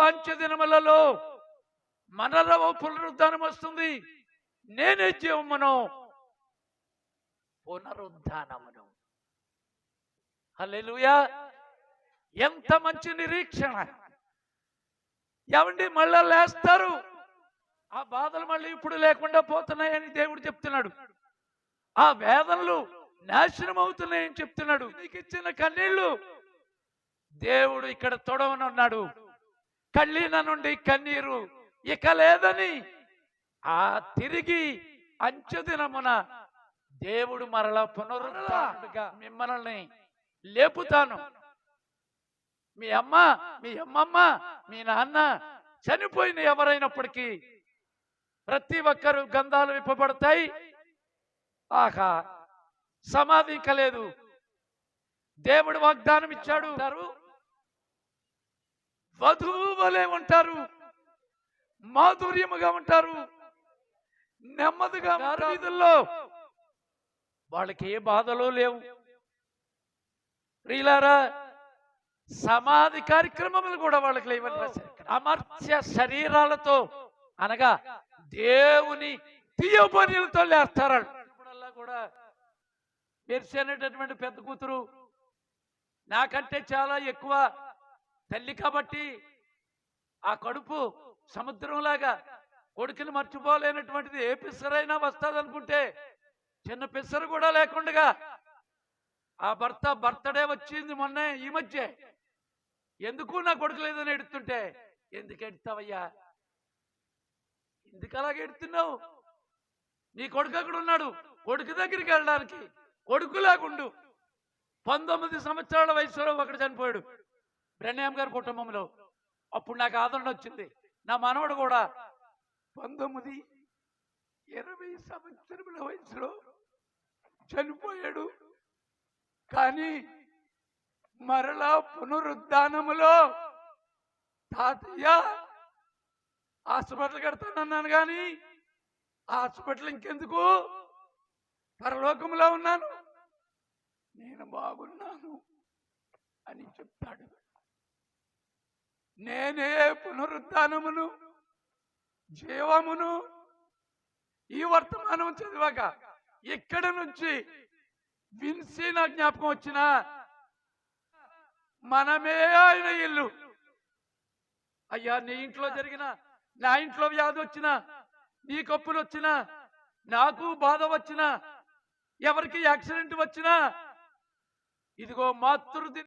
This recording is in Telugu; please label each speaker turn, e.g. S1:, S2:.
S1: అంచె దినములలో మనలో పునరుద్ధానం వస్తుంది. నేనే జీవమును పునరుద్ధానమును. హల్లెలూయా! ఎంత మంచి నిరీక్షణ! ఏమండి, మళ్ళా లేస్తారు. ఆ బాధలు మళ్ళీ ఇప్పుడు లేకుండా పోతున్నాయని దేవుడు చెప్తున్నాడు. ఆ వేదనలు నాశనం అవుతున్నాయని చెప్తున్నాడు. నీకు ఇచ్చిన కన్నీళ్లు దేవుడు ఇక్కడ తొడవనున్నాడు. కళ్ళీన నుండి కన్నీరు ఇక లేదని ఆ తిరిగి అంచె దినమున దేవుడు మరలా పునరుద్ధరణగా మిమ్మల్ని లేపుతాను. మీ అమ్మ, మీ అమ్మమ్మ, మీ నాన్న చనిపోయిన ఎవరైనప్పటికీ ప్రతి ఒక్కరు గంధాలు విప్పబడతాయి. ఆహా, సమాధి కలేదు. దేవుడు వాగ్దానం ఇచ్చాడు. వధువు వలె ఉంటారు, మాధుర్యముగా ఉంటారు, నెమ్మదిగా వీధుల్లో వాళ్ళకి ఏ బాధలు లేవు. ప్రియులారా, సమాధి కార్యక్రమములు కూడా వాళ్ళకి లేవని రాశారు. అమర్త్య శరీరాలతో అనగా దేవుని తీయబోనిలతో లేస్తారు. ఇప్పుడల్లా కూడా మెర్సి అనేటటువంటి పెద్ద కూతురు నాకంటే చాలా ఎక్కువ తల్లి కాబట్టి ఆ కడుపు సముద్రంలాగా కొడుకుని మర్చిపోలేనటువంటిది ఏ పిස්සరైనా వస్తుంది అనుకుంటే చిన్న పిස්සరు కూడా లేకుండా ఆ బర్త్డే వచ్చింది మొన్న ఈ మధ్య. ఎందుకు నా కొడుకు లేదని ఎడుతుంటే, ఎందుకు ఎడుతావయ్యా, ఎందుకు అలాగే ఎడుతున్నావు? నీ కొడుకు అక్కడ ఉన్నాడు, కొడుకు దగ్గరికి వెళ్ళడానికి కొడుకులాగుండు. 19 సంవత్సరాల వయసులో ఒకడు చనిపోయాడు బ్రహ్మం గారి కుటుంబంలో. అప్పుడు నాకు ఆదరణ వచ్చింది. నా మనవడు కూడా 19-20 సంవత్సరముల వయసులో చనిపోయాడు. కానీ మరలా పునరుద్ధానములో తాతయ్య హాస్పిటల్ కడతానన్నాను, కానీ హాస్పిటల్ ఇంకెందుకు, పరలోకములో ఉన్నాను, నేను బాగున్నాను అని చెప్తాడు. నేనే పునరుద్ధానమును జీవమును. ఈ వర్తమానం చదివాక ఇక్కడ నుంచి విన్సీ నా జ్ఞాపకం వచ్చిన మనమే ఆయన ఇల్లు. అయ్యా, నీ ఇంట్లో జరిగిన, నా ఇంట్లో వ్యాధి వచ్చినా, నీ కప్పులు వచ్చినా, నాకు బాధ వచ్చినా, ఎవరికి యాక్సిడెంట్ వచ్చినా, ఇదిగో మాతృ